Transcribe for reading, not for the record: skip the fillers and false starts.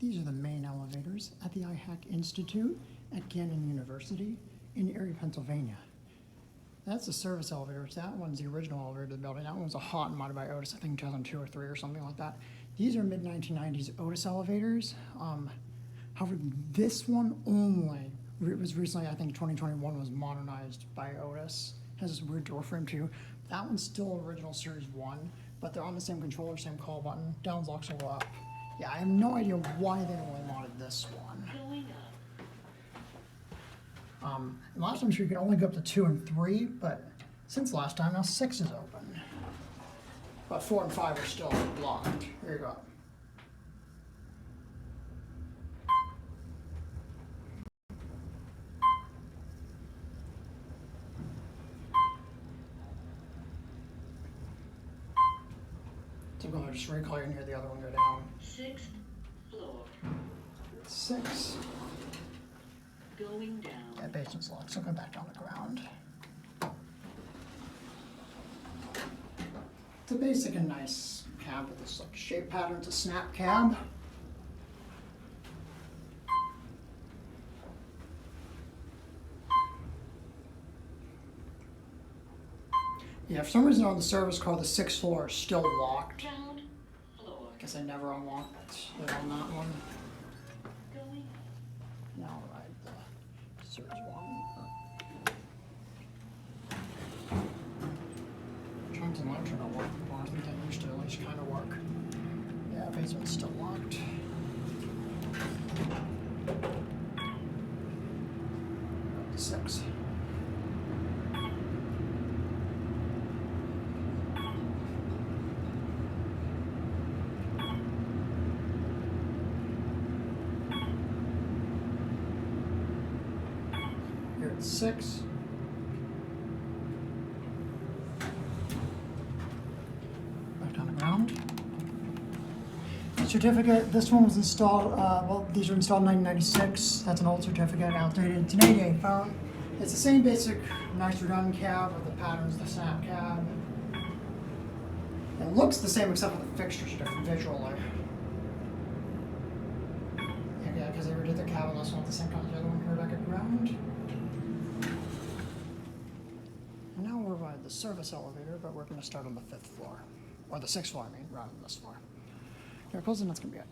These are the main elevators at the IHAC Institute at Gannon University in Erie, Pennsylvania. That's the service elevators. That one's the original elevator to the building. That one's a hot and modded by Otis, I think 2002 or 3 or something like that. These are mid-1990s Otis elevators. However, this one only was recently, I think 2021, was modernized by Otis. Has this weird door frame too. That one's still original Series 1, but they're on the same controller, same call button. Down locks will go up. Yeah, I have no idea why they only modded this one. Last time you could only go up to 2 and 3, but since last time, now 6 is open. But 4 and 5 are still locked. Here you go. So I'm going to just recall you and hear the other one go down. 6th floor. 6. Going down. Yeah, basement's locked, so go back down the ground. It's a basic and nice cab with this like shape pattern. It's a snap cab. Yeah, for some reason on the service car, the 6th floor is still locked. Ground floor. I guess I never unlocked it on that one. Going. Now ride the Series 1. Trunks and lights are not working before. I think they used to at least kind of work. Yeah, basement's still locked. Up to 6. Here at 6. Back on the ground. Certificate, this one was installed, well, these were installed in 1996. That's an old certificate, outdated. It's an 88 phone. It's the same basic, nice redundant cab with the patterns, the snap cab. It looks the same except for the fixtures are different visually. Yeah, because they redid the cab on this one at the same time as the other one here back at ground. And now we're by the service elevator, but we're going to start on the 5th floor. Or the 6th floor, I mean, rather than this floor. Here, close and that's going to be it.